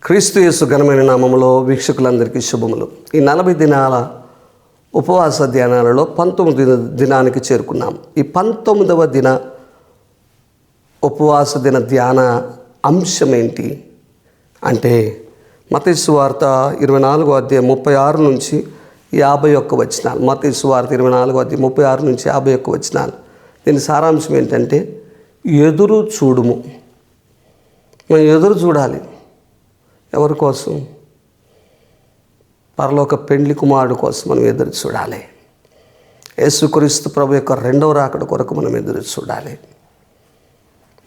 క్రీస్తు యేసు ఘనమైన నామములో వీక్షకులందరికీ శుభములు. ఈ 40 దినాల ఉపవాస ధ్యానాలలో 19వ దినానికి చేరుకున్నాం. ఈ 19వ దిన ఉపవాస దిన ధ్యాన అంశం ఏంటి అంటే మత్తయి సువార్త 24వ అధ్యాయం 36 నుంచి 51 వచనాలు. మత్తయి సువార్త 24వ అధ్యాయం 36 నుంచి 51 వచనాలు. దీని సారాంశం ఏంటంటే ఎదురు చూడుము. మనం ఎదురు చూడాలి. ఎవరి కోసం? పరలోక పెండ్లి కుమారుడు కోసం మనం ఎదురు చూడాలి. యేసుక్రీస్తు ప్రభు యొక్క రెండవ రాకడ కొరకు మనం ఎదురు చూడాలి.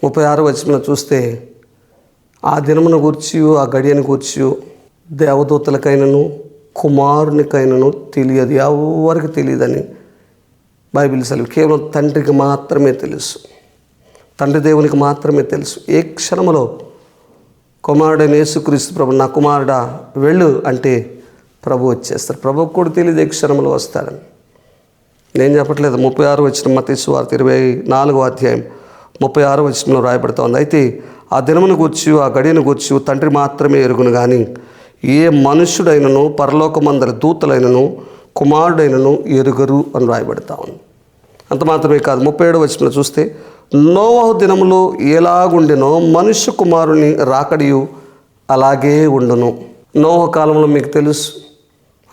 36వ వచనంలో చూస్తే ఆ దినమును గూర్చి ఆ గడియను గూర్చి దేవదూతలకైనను కుమారునికైనను తెలియదు, ఎవరికి తెలియదని బైబిల్ సెలవు. కేవలం తండ్రికి మాత్రమే తెలుసు, తండ్రి దేవునికి మాత్రమే తెలుసు. ఏ క్షణములో కుమారుడైన యేసుక్రీస్తు ప్రభు నా కుమారుడా వెళ్ళు అంటే ప్రభు వచ్చేస్తారు. ప్రభుకు కూడా తెలియదు ఏ క్షణంలో వస్తాడని. నేను చెప్పట్లేదు. 36 వచనం మత్తయి సువార్త 24వ అధ్యాయం 36వ వచనంలో రాయబడుతూ ఉంది. అయితే ఆ దినమును గూర్చి ఆ గడియను గూర్చి తండ్రి మాత్రమే ఎరుగును కానీ ఏ మనుష్యుడైనను పరలోకమందరి దూతలైనను కుమారుడైనను ఎరుగరు అని రాయబడతా ఉంది. అంత మాత్రమే కాదు, 37వ వచనంలో చూస్తే నోవహు దినములు ఎలాగుండెనో మనుష్య కుమారుని రాకడియు అలాగే ఉండును. నోవహు కాలంలో మీకు తెలుసు,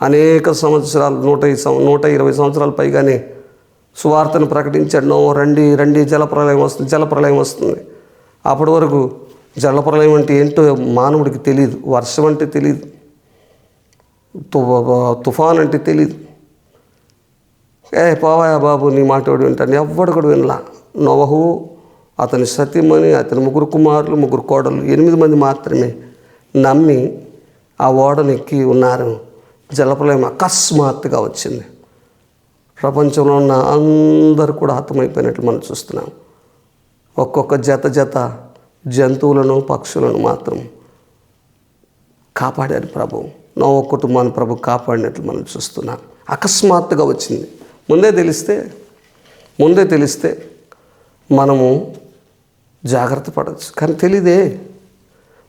అనేక సంవత్సరాలు 120 సంవత్సరాల పైగానే సువార్తను ప్రకటించాడు. నోవహు రండి రండి, జలప్రలయం వస్తుంది. అప్పటి వరకు జలప్రలయం అంటే ఏంటో మానవుడికి తెలియదు, వర్షం అంటే తెలియదు, తుఫాన్ అంటే తెలియదు. పోవాయా బాబు నీ మాటోడు వింటాను, ఎవ్వడు కూడా వినలా. నోవహు, అతని సతీమణి, అతని 3 కుమారులు 3 కోడలు 8 మంది మాత్రమే నమ్మి ఆ ఓడనెక్కి ఉన్నారు. జలప్రలయం అకస్మాత్తుగా వచ్చింది. ప్రపంచంలో ఉన్న అందరూ కూడా హతమైపోయినట్లు మనం చూస్తున్నాం. ఒక్కొక్క జత జంతువులను పక్షులను మాత్రం కాపాడారు ప్రభు. నోవహు కుటుంబాన్ని ప్రభు కాపాడినట్లు మనం చూస్తున్నాం. అకస్మాత్తుగా వచ్చింది. ముందే తెలిస్తే మనము జాగ్రత్త పడవచ్చు. కానీ తెలీదే,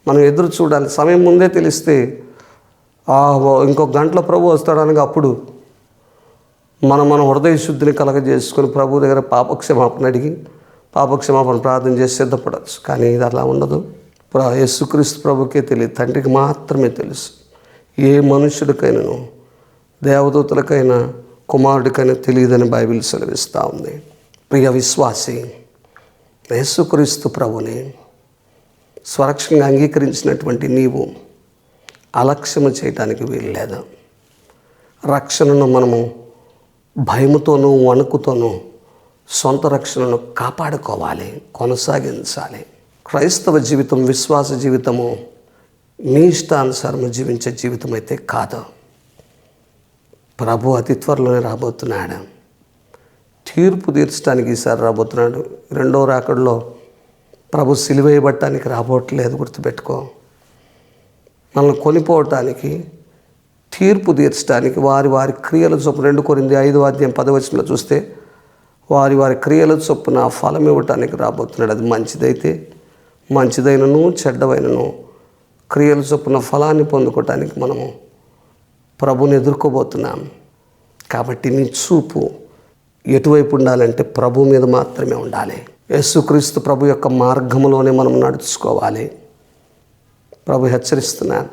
మనం ఎదురు చూడాలి. సమయం ముందే తెలిస్తే ఇంకొక గంటలో ప్రభు వస్తాడనగా అప్పుడు మన హృదయ శుద్ధిని కలగజేసుకొని ప్రభు దగ్గర పాపక్షమాపణ అడిగి పాపక్షమాపణ ప్రార్థన చేసి సిద్ధపడవచ్చు. కానీ ఇది అలా ఉండదు. యేసుక్రీస్తు ప్రభుకే తెలియదు, తండ్రికి మాత్రమే తెలుసు. ఏ మనుషుడికైనాను దేవదూతలకైనా కుమారుడికైనా తెలియదని బైబిల్ సెలవిస్తూ ఉంది. ప్రియ విశ్వాసి, యేసుక్రీస్తు ప్రభుని స్వరక్షంగా అంగీకరించినటువంటి నీవు అలక్ష్యము చేయటానికి వీల్లేదు. రక్షణను మనము భయముతోనూ వణుకుతోనూ సొంత రక్షణను కాపాడుకోవాలి, కొనసాగించాలి. క్రైస్తవ జీవితం, విశ్వాస జీవితము నీ ఇష్టానుసారము జీవించే జీవితం అయితే కాదు. ప్రభు అతి త్వరలోనే రాబోతున్నాడు. తీర్పు తీర్చడానికి ఈసారి రాబోతున్నాడు. రెండో రాకడలో ప్రభు సిలువేయబట్టడానికి రాబోట్లేదు, గుర్తుపెట్టుకో. మనల్ని కొనిపోవటానికి, తీర్పు తీర్చడానికి వారి క్రియల చొప్పున 2 కొరింథీ 5వ అధ్యాయం 10వ వచనంలో చూస్తే వారి క్రియల చొప్పున ఫలం ఇవ్వటానికి రాబోతున్నాడు. అది మంచిదైనను చెడ్డవైనను క్రియల చొప్పున ఫలాన్ని పొందుకోవటానికి మనము ప్రభుని ఎదుర్కోబోతున్నాం. కాబట్టి నీ చూపు ఎటువైపు ఉండాలంటే ప్రభు మీద మాత్రమే ఉండాలి. యేసుక్రీస్తు ప్రభు యొక్క మార్గంలోనే మనం నడుచుకోవాలి. ప్రభు హెచ్చరిస్తున్నాను.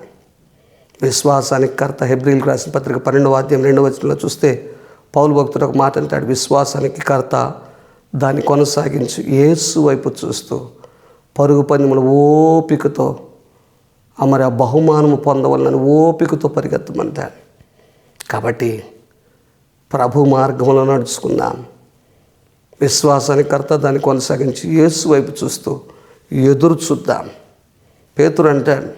విశ్వాసానికి కర్త. హెబ్రీయులకు రాసిన పత్రిక 12వ అధ్యాయం 2వ వచనంలో చూస్తే పౌలు భక్తుడు ఒక మాట అంటాడు, విశ్వాసానికి కర్త, దాన్ని కొనసాగించు, యేసు వైపు చూస్తూ పరుగు పందెములు ఓపికతో మరి ఆ బహుమానము పొందవలనని ఓపికతో పరిగెత్తమంటాడు. కాబట్టి ప్రభు మార్గంలో నడుచుకుందాం. విశ్వాసానికి కర్త, దాన్ని కొనసాగించి యేసు వైపు చూస్తూ ఎదురు చూద్దాం. పేతురు అంటాడు,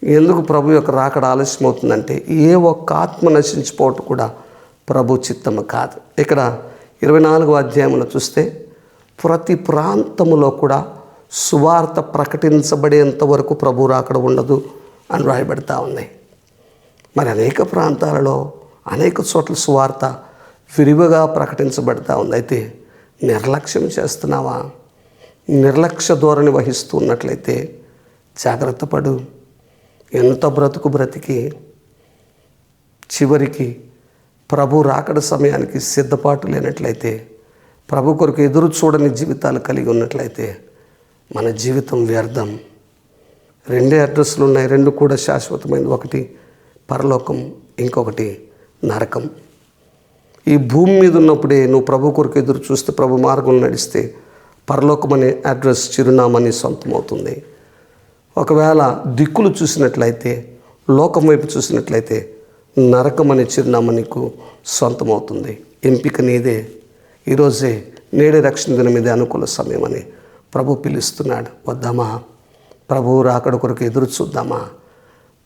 ఎందుకు ప్రభు యొక్క రాకడ ఆలస్యం అవుతుందంటే ఏ ఒక్క ఆత్మ నశించిపోవటం కూడా ప్రభు చిత్తము కాదు. ఇక్కడ 24వ అధ్యాయంలో చూస్తే ప్రతి ప్రాంతములో కూడా సువార్త ప్రకటించబడేంత వరకు ప్రభు రాకడ ఉండదు అని రాయబడతా ఉంది. మరి అనేక ప్రాంతాలలో అనేక చోట్ల సువార్త విరివిగా ప్రకటించబడతా ఉంది. అయితే నిర్లక్ష్యం చేస్తున్నావా? నిర్లక్ష్య ధోరణి వహిస్తూ ఉన్నట్లయితే జాగ్రత్త పడు. ఎంత బ్రతికి చివరికి ప్రభు రాకడ సమయానికి సిద్ధపాటు లేనట్లయితే, ప్రభు కొరకు ఎదురు చూడని జీవితాలు కలిగి ఉన్నట్లయితే మన జీవితం వ్యర్థం. 2 అడ్రస్లు ఉన్నాయి, 2 కూడా శాశ్వతమైనది. ఒకటి పరలోకం, ఇంకొకటి నరకం. ఈ భూమి మీద ఉన్నప్పుడే నువ్వు ప్రభు కొరకు ఎదురు చూస్తే, ప్రభు మార్గంలో నడిస్తే పరలోకం అనే అడ్రస్, చిరునామాని సొంతమవుతుంది. ఒకవేళ దిక్కులు చూసినట్లయితే, లోకం వైపు చూసినట్లయితే నరకం అనే చిరునామా నీకు సొంతమవుతుంది. ఎంపిక నీదే. ఈరోజే, నేడే రక్షణ దినం మీదే అనుకూల సమయం అని ప్రభు పిలుస్తున్నాడు. వద్దామా? ప్రభు రాకడ కొరకు ఎదురు చూద్దామా?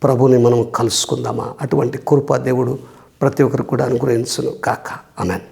ప్రభుని మనం కలుసుకుందామా? అటువంటి కృప దేవుడు ప్రతి ఒక్కరికి కూడా అనుగ్రహించును కాక. ఆమేన్.